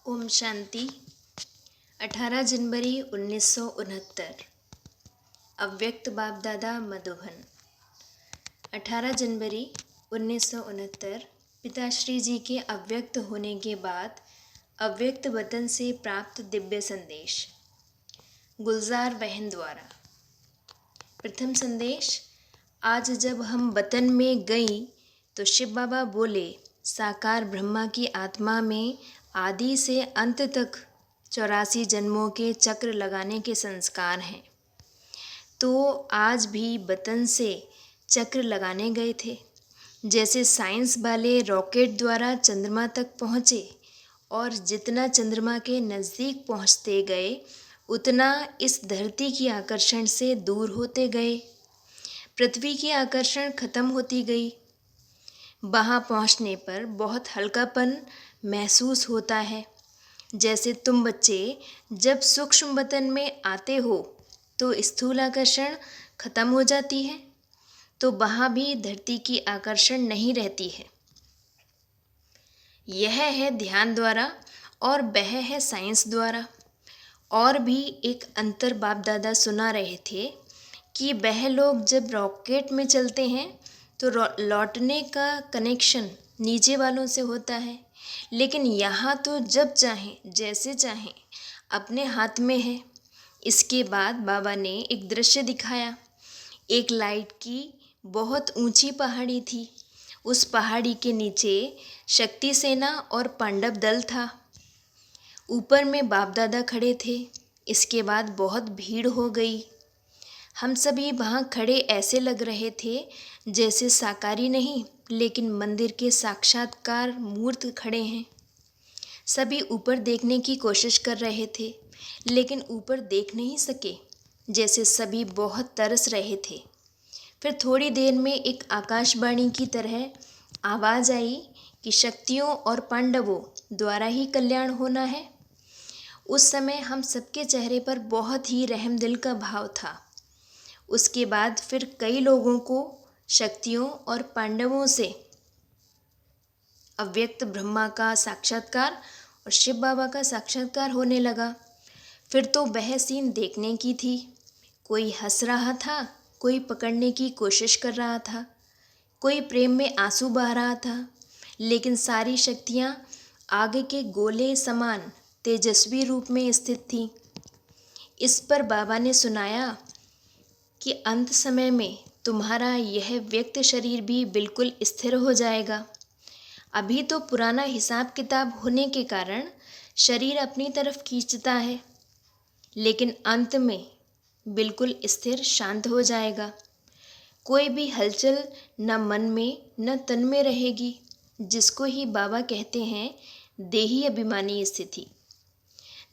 ओम शांति। 18 जनवरी 1969। अव्यक्त बाप दादा मधुबन। 18 जनवरी 1969 पिताश्री जी के अव्यक्त होने के बाद अव्यक्त वतन से प्राप्त दिव्य संदेश। गुलजार बहन द्वारा। प्रथम संदेश। आज जब हम वतन में गई तो शिव बाबा बोले, साकार ब्रह्मा की आत्मा में आदि से अंत तक 84 जन्मों के चक्र लगाने के संस्कार हैं। तो आज भी वतन से चक्र लगाने गए थे। जैसे साइंस वाले रॉकेट द्वारा चंद्रमा तक पहुँचे और जितना चंद्रमा के नज़दीक पहुँचते गए उतना इस धरती की आकर्षण से दूर होते गए। पृथ्वी की आकर्षण खत्म होती गई। वहाँ पहुँचने पर बहुत हल्कापन महसूस होता है। जैसे तुम बच्चे जब सूक्ष्म वतन में आते हो तो स्थूल आकर्षण खत्म हो जाती है, तो वहाँ भी धरती की आकर्षण नहीं रहती है। यह है ध्यान द्वारा और वह है साइंस द्वारा। और भी एक अंतर बाप दादा सुना रहे थे कि वह लोग जब रॉकेट में चलते हैं तो लौटने का कनेक्शन नीचे वालों से होता है, लेकिन यहाँ तो जब चाहें जैसे चाहें अपने हाथ में है। इसके बाद बाबा ने एक दृश्य दिखाया। एक लाइट की बहुत ऊंची पहाड़ी थी। उस पहाड़ी के नीचे शक्ति सेना और पांडव दल था। ऊपर में बाप दादा खड़े थे। इसके बाद बहुत भीड़ हो गई। हम सभी वहाँ खड़े ऐसे लग रहे थे जैसे साकारी नहीं लेकिन मंदिर के साक्षात्कार मूर्त खड़े हैं। सभी ऊपर देखने की कोशिश कर रहे थे लेकिन ऊपर देख नहीं सके, जैसे सभी बहुत तरस रहे थे। फिर थोड़ी देर में एक आकाशवाणी की तरह आवाज़ आई कि शक्तियों और पांडवों द्वारा ही कल्याण होना है। उस समय हम सबके चेहरे पर बहुत ही रहम दिल का भाव था। उसके बाद फिर कई लोगों को शक्तियों और पांडवों से अव्यक्त ब्रह्मा का साक्षात्कार और शिव बाबा का साक्षात्कार होने लगा। फिर तो वह सीन देखने की थी। कोई हंस रहा था, कोई पकड़ने की कोशिश कर रहा था, कोई प्रेम में आंसू बहा रहा था, लेकिन सारी शक्तियाँ आग के गोले समान तेजस्वी रूप में स्थित थीं। इस पर बाबा ने सुनाया कि अंत समय में तुम्हारा यह व्यक्त शरीर भी बिल्कुल स्थिर हो जाएगा। अभी तो पुराना हिसाब किताब होने के कारण शरीर अपनी तरफ खींचता है, लेकिन अंत में बिल्कुल स्थिर शांत हो जाएगा। कोई भी हलचल न मन में न तन में रहेगी, जिसको ही बाबा कहते हैं देही अभिमानी स्थिति।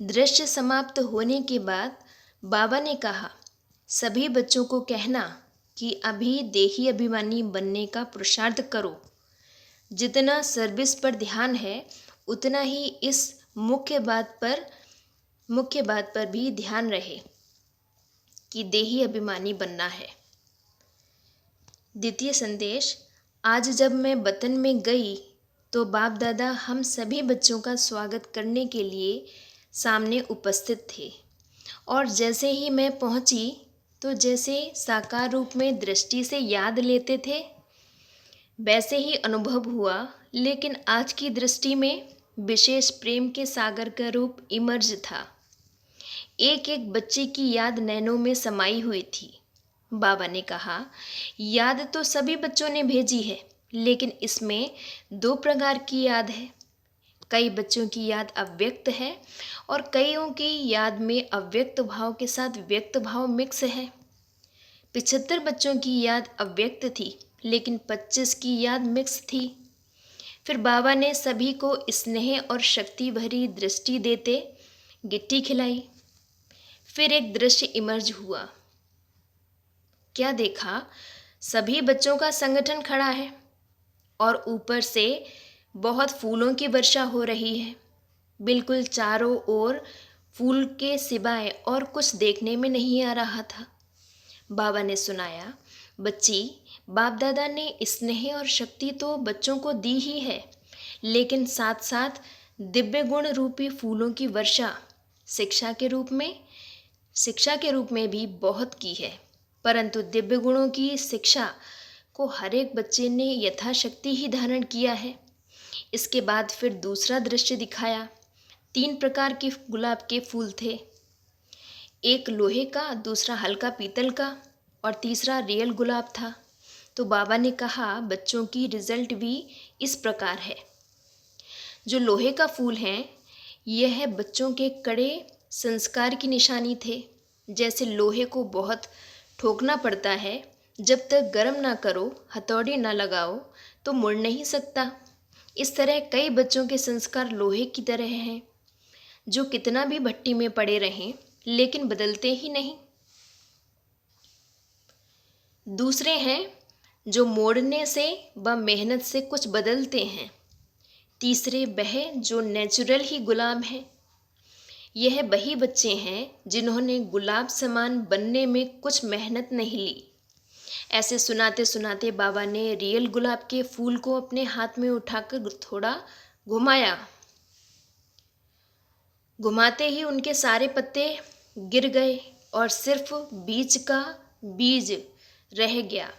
दृश्य समाप्त होने के बाद बाबा ने कहा, सभी बच्चों को कहना कि अभी देही अभिमानी बनने का पुरुषार्थ करो। जितना सर्विस पर ध्यान है उतना ही इस मुख्य बात पर भी ध्यान रहे कि देही अभिमानी बनना है। द्वितीय संदेश। आज जब मैं वतन में गई तो बाप दादा हम सभी बच्चों का स्वागत करने के लिए सामने उपस्थित थे, और जैसे ही मैं पहुंची तो जैसे साकार रूप में दृष्टि से याद लेते थे वैसे ही अनुभव हुआ, लेकिन आज की दृष्टि में विशेष प्रेम के सागर का रूप इमर्ज था। एक एक बच्चे की याद नैनों में समाई हुई थी। बाबा ने कहा, याद तो सभी बच्चों ने भेजी है, लेकिन इसमें दो प्रकार की याद है। कई बच्चों की याद अव्यक्त है और कईयों की याद में अव्यक्त भाव के साथ व्यक्त भाव मिक्स है। 75 बच्चों की याद अव्यक्त थी, लेकिन 25 की याद मिक्स थी। फिर बाबा ने सभी को स्नेह और शक्ति भरी दृष्टि देते गिट्टी खिलाई। फिर एक दृश्य इमर्ज हुआ। क्या देखा? सभी बच्चों का संगठन खड़ा है और ऊपर से बहुत फूलों की वर्षा हो रही है। बिल्कुल चारों ओर फूल के सिवाय और कुछ देखने में नहीं आ रहा था। बाबा ने सुनाया, बच्ची, बाप दादा ने स्नेह और शक्ति तो बच्चों को दी ही है, लेकिन साथ साथ दिव्य गुण रूपी फूलों की वर्षा शिक्षा के रूप में भी बहुत की है, परंतु दिव्य गुणों की शिक्षा को हर एक बच्चे ने यथाशक्ति ही धारण किया है। इसके बाद फिर दूसरा दृश्य दिखाया। 3 प्रकार के गुलाब के फूल थे, एक लोहे का, दूसरा हल्का पीतल का और तीसरा रियल गुलाब था। तो बाबा ने कहा, बच्चों की रिजल्ट भी इस प्रकार है। जो लोहे का फूल है, यह बच्चों के कड़े संस्कार की निशानी थे। जैसे लोहे को बहुत ठोकना पड़ता है, जब तक गर्म ना करो, हथौड़ी ना लगाओ तो मुड़ नहीं सकता। इस तरह कई बच्चों के संस्कार लोहे की तरह हैं, जो कितना भी भट्टी में पड़े रहें लेकिन बदलते ही नहीं। दूसरे हैं जो मोड़ने से व मेहनत से कुछ बदलते हैं। तीसरे वह जो नेचुरल ही गुलाब हैं। यह वही बच्चे हैं जिन्होंने गुलाब समान बनने में कुछ मेहनत नहीं ली। ऐसे सुनाते सुनाते बाबा ने रियल गुलाब के फूल को अपने हाथ में उठाकर थोड़ा घुमाया। घुमाते ही उनके सारे पत्ते गिर गए और सिर्फ बीज का बीज रह गया।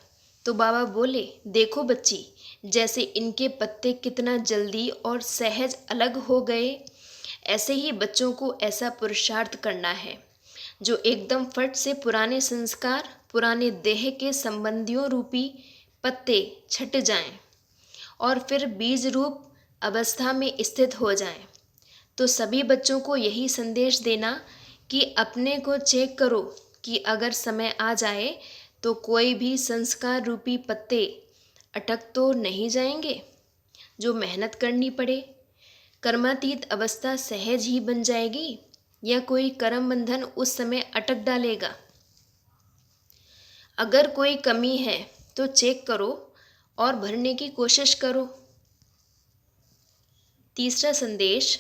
तो बाबा बोले, देखो बच्ची, जैसे इनके पत्ते कितना जल्दी और सहज अलग हो गए, ऐसे ही बच्चों को ऐसा पुरुषार्थ करना है जो एकदम फट से पुराने संस्कार, पुराने देह के संबंधियों रूपी पत्ते छट जाएं और फिर बीज रूप अवस्था में स्थित हो जाएं। तो सभी बच्चों को यही संदेश देना कि अपने को चेक करो कि अगर समय आ जाए तो कोई भी संस्कार रूपी पत्ते अटक तो नहीं जाएंगे। जो मेहनत करनी पड़े, कर्मातीत अवस्था सहज ही बन जाएगी या कोई कर्म बंधन उस समय अटक डालेगा। अगर कोई कमी है तो चेक करो और भरने की कोशिश करो। तीसरा संदेश,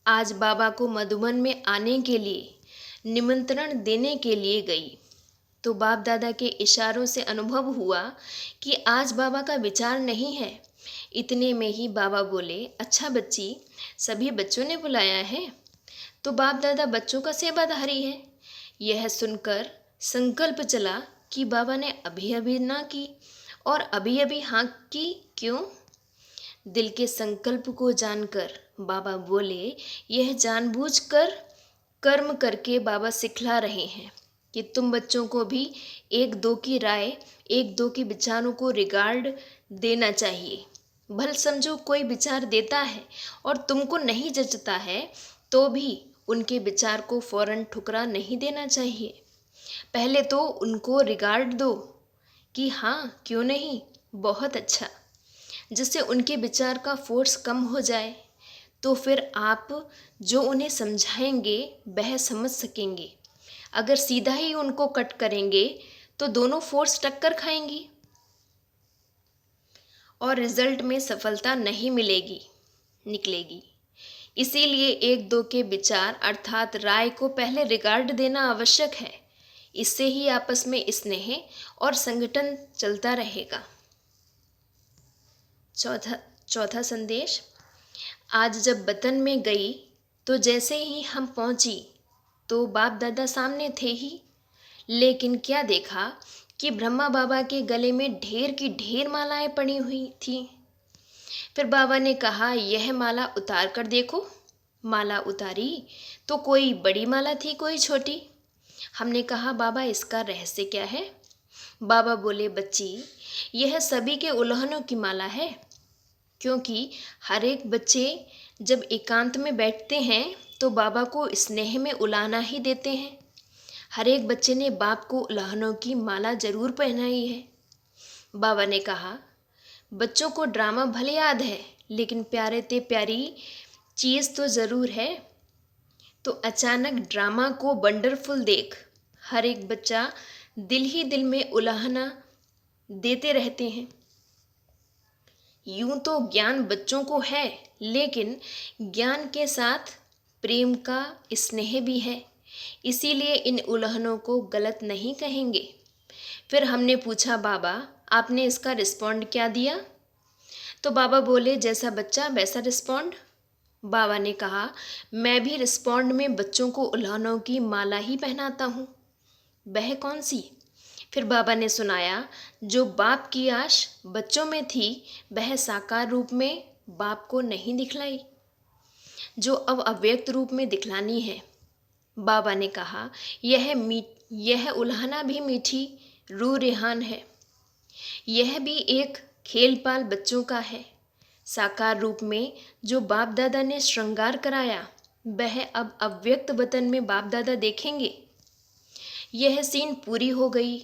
आज बाबा को मधुबन में आने के लिए निमंत्रण देने के लिए गई तो बाप दादा के इशारों से अनुभव हुआ कि आज बाबा का विचार नहीं है। इतने में ही बाबा बोले, अच्छा बच्ची, सभी बच्चों ने बुलाया है तो बाप दादा बच्चों का सेवाधारी है। यह सुनकर संकल्प चला कि बाबा ने अभी अभी ना की और अभी अभी हाँ की क्यों। दिल के संकल्प को जानकर बाबा बोले, यह जानबूझकर कर्म करके बाबा सिखला रहे हैं कि तुम बच्चों को भी एक दो की राय, एक दो के विचारों को रिगार्ड देना चाहिए। भल समझो कोई विचार देता है और तुमको नहीं जचता है तो भी उनके विचार को फौरन ठुकरा नहीं देना चाहिए। पहले तो उनको रिगार्ड दो कि हाँ क्यों नहीं, बहुत अच्छा, जिससे उनके विचार का फोर्स कम हो जाए। तो फिर आप जो उन्हें समझाएंगे वह समझ सकेंगे। अगर सीधा ही उनको कट करेंगे तो दोनों फोर्स टक्कर खाएंगी और रिजल्ट में सफलता नहीं निकलेगी। इसीलिए एक दो के विचार अर्थात राय को पहले रिगार्ड देना आवश्यक है। इससे ही आपस में स्नेह और संगठन चलता रहेगा। चौथा संदेश, आज जब वतन में गई तो जैसे ही हम पहुंची तो बाप दादा सामने थे ही, लेकिन क्या देखा कि ब्रह्मा बाबा के गले में ढेर की ढेर मालाएं पड़ी हुई थीं। फिर बाबा ने कहा, यह माला उतार कर देखो। माला उतारी तो कोई बड़ी माला थी, कोई छोटी। हमने कहा, बाबा इसका रहस्य क्या है? बाबा बोले, बच्ची, यह सभी के उल्लंघनों की माला है, क्योंकि हर एक बच्चे जब एकांत में बैठते हैं तो बाबा को स्नेह में उलाना ही देते हैं। हर एक बच्चे ने बाप को उल्लंघनों की माला जरूर पहनाई है। बाबा ने कहा, बच्चों को ड्रामा भले याद है, लेकिन प्यारे ते प्यारी चीज़ तो ज़रूर है। तो अचानक ड्रामा को वंडरफुल देख हर एक बच्चा दिल ही दिल में उलाहना देते रहते हैं। यूं तो ज्ञान बच्चों को है, लेकिन ज्ञान के साथ प्रेम का स्नेह भी है, इसीलिए इन उल्लंघनों को गलत नहीं कहेंगे। फिर हमने पूछा, बाबा आपने इसका रिस्पॉन्ड क्या दिया? तो बाबा बोले, जैसा बच्चा वैसा रिस्पॉन्ड। बाबा ने कहा, मैं भी रिस्पॉन्ड में बच्चों को उल्हानों की माला ही पहनाता हूँ। वह कौन सी? फिर बाबा ने सुनाया, जो बाप की आश बच्चों में थी वह साकार रूप में बाप को नहीं दिखलाई, जो अब अव्यक्त रूप में दिखलानी है। बाबा ने कहा, यह उल्हाना भी मीठी रूह रेहान है। यह भी एक खेल पाल बच्चों का है। साकार रूप में जो बाप दादा ने श्रृंगार कराया वह अब अव्यक्त वतन में बाप दादा देखेंगे। यह सीन पूरी हो गई।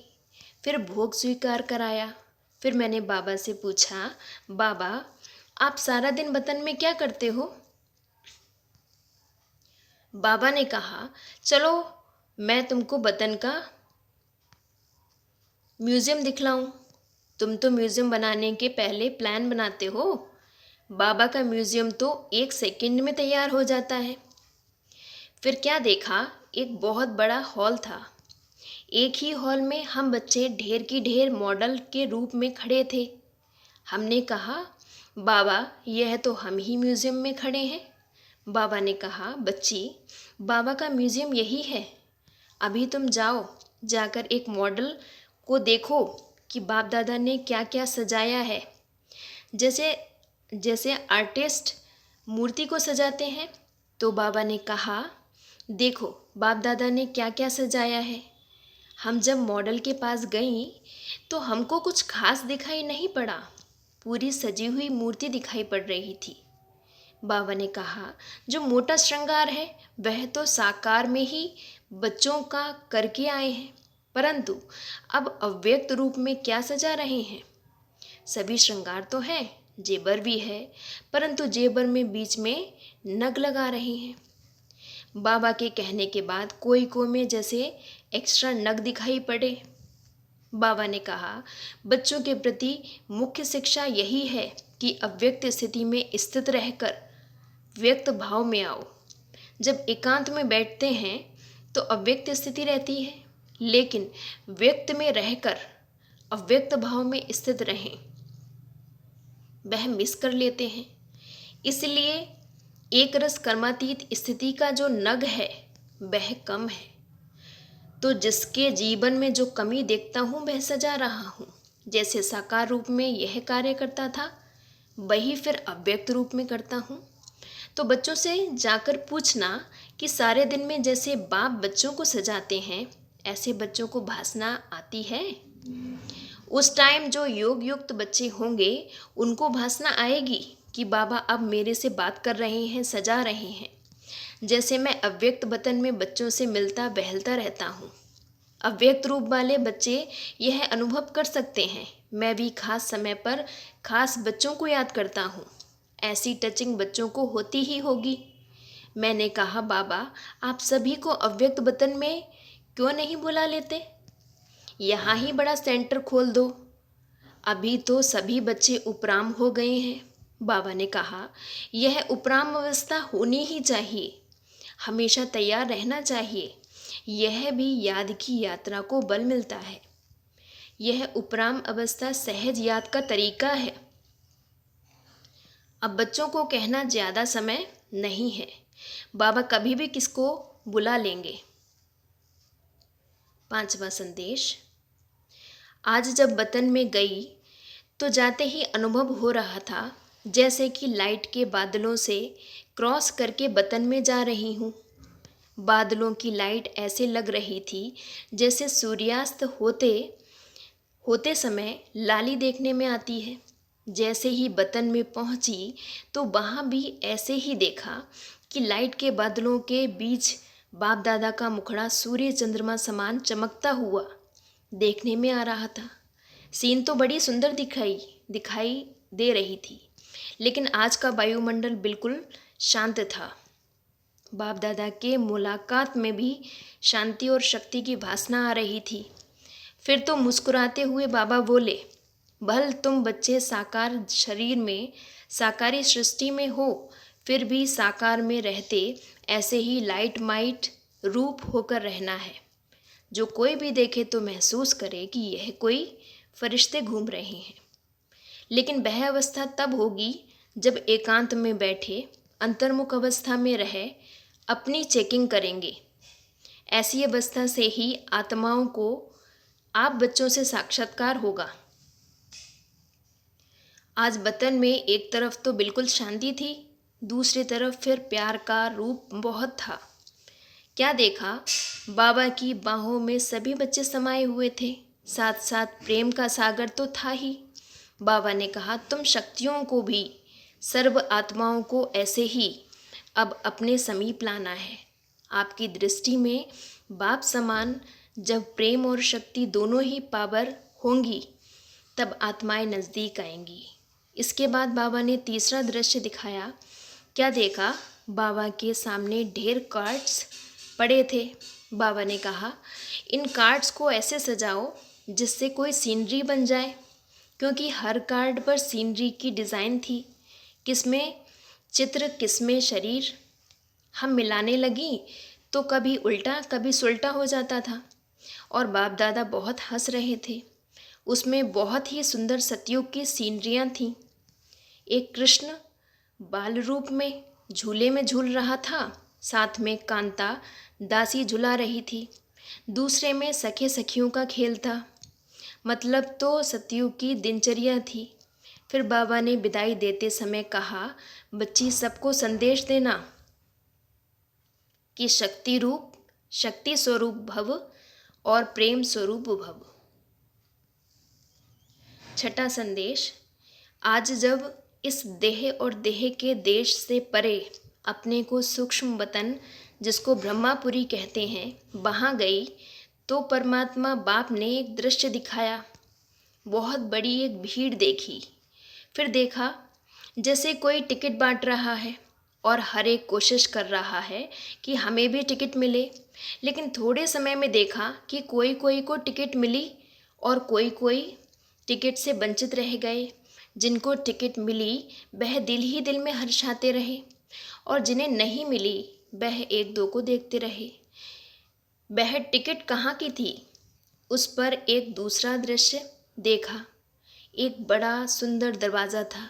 फिर भोग स्वीकार कराया। फिर मैंने बाबा से पूछा, बाबा आप सारा दिन वतन में क्या करते हो? बाबा ने कहा, चलो मैं तुमको वतन का म्यूज़ियम दिखलाऊं। तुम तो म्यूज़ियम बनाने के पहले प्लान बनाते हो। बाबा का म्यूज़ियम तो 1 सेकंड में तैयार हो जाता है। फिर क्या देखा, एक बहुत बड़ा हॉल था। एक ही हॉल में हम बच्चे ढेर की ढेर मॉडल के रूप में खड़े थे। हमने कहा, बाबा यह तो हम ही म्यूज़ियम में खड़े हैं। बाबा ने कहा, बच्ची बाबा का म्यूज़ियम यही है। अभी तुम जाओ, जाकर एक मॉडल को देखो कि बाप दादा ने क्या क्या सजाया है। जैसे जैसे आर्टिस्ट मूर्ति को सजाते हैं। तो बाबा ने कहा, देखो बाप दादा ने क्या क्या सजाया है। हम जब मॉडल के पास गईं तो हमको कुछ खास दिखाई नहीं पड़ा। पूरी सजी हुई मूर्ति दिखाई पड़ रही थी। बाबा ने कहा, जो मोटा श्रृंगार है वह तो साकार में ही बच्चों का करके आए हैं, परंतु अब अव्यक्त रूप में क्या सजा रहे हैं? सभी श्रृंगार तो हैं, जेबर भी है, परंतु जेबर में बीच में नग लगा रहे हैं। बाबा के कहने के बाद कोई में जैसे एक्स्ट्रा नग दिखाई पड़े। बाबा ने कहा, बच्चों के प्रति मुख्य शिक्षा यही है कि अव्यक्त स्थिति में स्थित रहकर व्यक्त भाव में आओ। जब एकांत में बैठते हैं तो अव्यक्त स्थिति रहती है, लेकिन व्यक्त में रहकर अव्यक्त भाव में स्थित रहें वह मिस कर लेते हैं। इसलिए एक रस कर्मातीत स्थिति का जो नग है वह कम है। तो जिसके जीवन में जो कमी देखता हूँ वह सजा रहा हूँ। जैसे साकार रूप में यह कार्य करता था वही फिर अव्यक्त रूप में करता हूँ। तो बच्चों से जाकर पूछना कि सारे दिन में जैसे बाप बच्चों को सजाते हैं ऐसे बच्चों को भासना आती है? उस टाइम जो योग युक्त बच्चे होंगे उनको भासना आएगी कि बाबा अब मेरे से बात कर रहे हैं, सजा रहे हैं। जैसे मैं अव्यक्त वतन में बच्चों से मिलता बहलता रहता हूँ। अव्यक्त रूप वाले बच्चे यह अनुभव कर सकते हैं। मैं भी खास समय पर खास बच्चों को याद करता हूँ। ऐसी टचिंग बच्चों को होती ही होगी। मैंने कहा, बाबा आप सभी को अव्यक्त वतन में क्यों नहीं बुला लेते? यहाँ ही बड़ा सेंटर खोल दो। अभी तो सभी बच्चे उपराम हो गए हैं। बाबा ने कहा, यह उपराम अवस्था होनी ही चाहिए, हमेशा तैयार रहना चाहिए। यह भी याद की यात्रा को बल मिलता है। यह उपराम अवस्था सहज याद का तरीका है। अब बच्चों को कहना ज़्यादा समय नहीं है। बाबा कभी भी किसको बुला लेंगे। 5वां संदेश। आज जब वतन में गई तो जाते ही अनुभव हो रहा था जैसे कि लाइट के बादलों से क्रॉस करके वतन में जा रही हूँ। बादलों की लाइट ऐसे लग रही थी जैसे सूर्यास्त होते होते समय लाली देखने में आती है। जैसे ही वतन में पहुंची तो वहाँ भी ऐसे ही देखा कि लाइट के बादलों के बीच बाप दादा का मुखड़ा सूर्य चंद्रमा समान चमकता हुआ देखने में आ रहा था। सीन तो बड़ी सुंदर दिखाई दे रही थी, लेकिन आज का वायुमंडल बिल्कुल शांत था। बाप दादा के मुलाकात में भी शांति और शक्ति की भासना आ रही थी। फिर तो मुस्कुराते हुए बाबा बोले, भल तुम बच्चे साकार शरीर में साकारी सृष्टि में हो, फिर भी साकार में रहते ऐसे ही लाइट माइट रूप होकर रहना है। जो कोई भी देखे तो महसूस करे कि यह कोई फरिश्ते घूम रहे हैं। लेकिन वह अवस्था तब होगी जब एकांत में बैठे अंतर्मुख अवस्था में रह अपनी चेकिंग करेंगे। ऐसी अवस्था से ही आत्माओं को आप बच्चों से साक्षात्कार होगा। आज वतन में एक तरफ तो बिल्कुल शांति थी, दूसरी तरफ फिर प्यार का रूप बहुत था। क्या देखा, बाबा की बाहों में सभी बच्चे समाये हुए थे, साथ साथ प्रेम का सागर तो था ही। बाबा ने कहा, तुम शक्तियों को भी, सर्व आत्माओं को ऐसे ही अब अपने समीप लाना है। आपकी दृष्टि में बाप समान जब प्रेम और शक्ति दोनों ही पावर होंगी, तब आत्माएं नज़दीक आएंगी। इसके बाद बाबा ने तीसरा दृश्य दिखाया। क्या देखा, बाबा के सामने ढेर कार्ड्स पड़े थे। बाबा ने कहा, इन कार्ड्स को ऐसे सजाओ जिससे कोई सीनरी बन जाए, क्योंकि हर कार्ड पर सीनरी की डिज़ाइन थी, किसमें चित्र किसमें शरीर। हम मिलाने लगी तो कभी उल्टा कभी सुलटा हो जाता था, और बाप दादा बहुत हंस रहे थे। उसमें बहुत ही सुंदर सतयुग की सीनरियाँ थीं। एक कृष्ण बाल रूप में झूले में झूल रहा था, साथ में कांता दासी झुला रही थी, दूसरे में सखे सखियों का खेल था। मतलब तो सतयुग की दिनचर्या थी। फिर बाबा ने विदाई देते समय कहा, बच्ची सबको संदेश देना कि शक्ति रूप, शक्ति स्वरूप भव और प्रेम स्वरूप भव। छठा संदेश, आज जब इस देह और देह के देश से परे अपने को सूक्ष्म वतन, जिसको ब्रह्मापुरी कहते हैं, वहाँ गई तो परमात्मा बाप ने एक दृश्य दिखाया। बहुत बड़ी एक भीड़ देखी। फिर देखा जैसे कोई टिकट बांट रहा है और हर एक कोशिश कर रहा है कि हमें भी टिकट मिले, लेकिन थोड़े समय में देखा कि कोई कोई को टिकट मिली और कोई कोई टिकट से वंचित रह गए। जिनको टिकट मिली वह दिल ही दिल में हर्षाते रहे, और जिन्हें नहीं मिली वह एक दो को देखते रहे। वह टिकट कहाँ की थी, उस पर एक दूसरा दृश्य देखा। एक बड़ा सुंदर दरवाज़ा था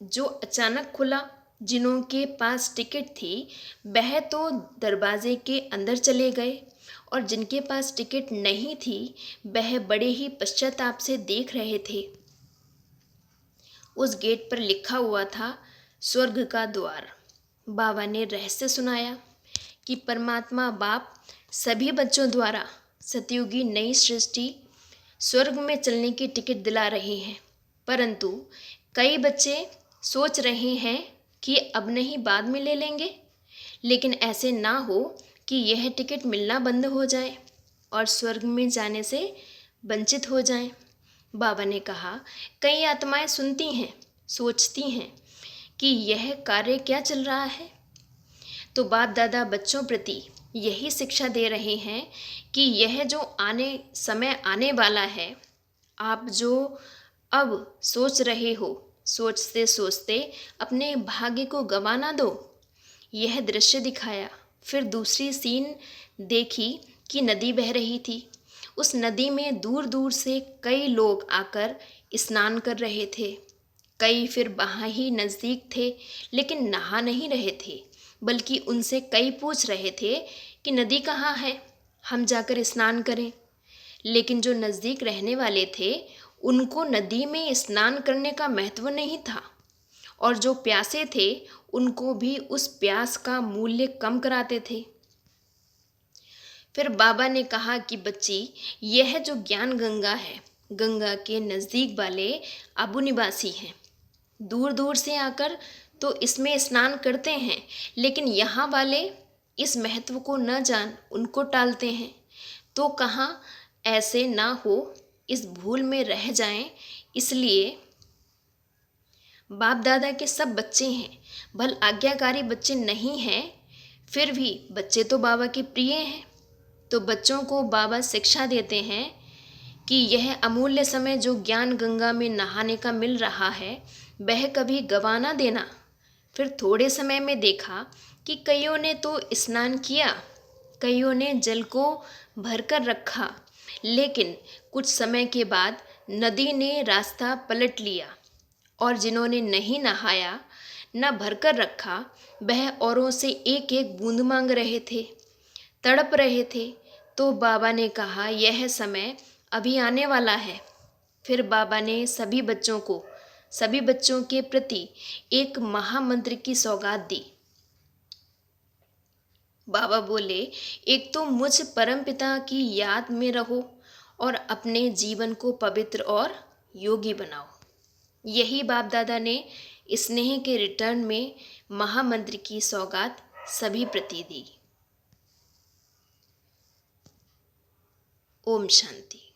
जो अचानक खुला। जिन्हों के पास टिकट थी वह तो दरवाजे के अंदर चले गए, और जिनके पास टिकट नहीं थी वह बड़े ही पश्चाताप से देख रहे थे। उस गेट पर लिखा हुआ था, स्वर्ग का द्वार। बाबा ने रहस्य सुनाया कि परमात्मा बाप सभी बच्चों द्वारा सतयुगी नई सृष्टि स्वर्ग में चलने की टिकट दिला रहे हैं, परंतु कई बच्चे सोच रहे हैं कि अब नहीं बाद में ले लेंगे। लेकिन ऐसे ना हो कि यह टिकट मिलना बंद हो जाए और स्वर्ग में जाने से वंचित हो जाएं। बाबा ने कहा, कई आत्माएं सुनती हैं, सोचती हैं कि यह कार्य क्या चल रहा है, तो बाप दादा बच्चों प्रति यही शिक्षा दे रहे हैं कि यह जो समय आने वाला है, आप जो अब सोच रहे हो, सोचते सोचते अपने भाग्य को गंवा ना दो। यह दृश्य दिखाया। फिर दूसरी सीन देखी कि नदी बह रही थी। उस नदी में दूर दूर से कई लोग आकर स्नान कर रहे थे। कई फिर वहाँ ही नज़दीक थे, लेकिन नहा नहीं रहे थे, बल्कि उनसे कई पूछ रहे थे कि नदी कहाँ है, हम जाकर स्नान करें। लेकिन जो नज़दीक रहने वाले थे उनको नदी में स्नान करने का महत्व नहीं था, और जो प्यासे थे उनको भी उस प्यास का मूल्य कम कराते थे। फिर बाबा ने कहा कि बच्ची, यह जो ज्ञान गंगा है, गंगा के नज़दीक वाले आबू निवासी हैं। दूर दूर से आकर तो इसमें स्नान करते हैं, लेकिन यहाँ वाले इस महत्व को न जान उनको टालते हैं। तो कहाँ ऐसे ना हो, इस भूल में रह जाएं, इसलिए बाप दादा के सब बच्चे हैं, भल आज्ञाकारी बच्चे नहीं हैं, फिर भी बच्चे तो बाबा के प्रिय हैं। तो बच्चों को बाबा शिक्षा देते हैं कि यह अमूल्य समय जो ज्ञान गंगा में नहाने का मिल रहा है, वह कभी गंवा ना देना। फिर थोड़े समय में देखा कि कईयों ने तो स्नान किया, कईयों ने जल को भरकर रखा, लेकिन कुछ समय के बाद नदी ने रास्ता पलट लिया, और जिन्होंने नहीं नहाया, न भरकर रखा, वह औरों से एक एक बूंद मांग रहे थे, तड़प रहे थे। तो बाबा ने कहा, यह समय अभी आने वाला है। फिर बाबा ने सभी बच्चों के प्रति एक महामंत्र की सौगात दी। बाबा बोले, एक तो मुझ परमपिता की याद में रहो और अपने जीवन को पवित्र और योगी बनाओ। यही बाप दादा ने स्नेह के रिटर्न में महामंत्र की सौगात सभी प्रति दी। ओम शांति।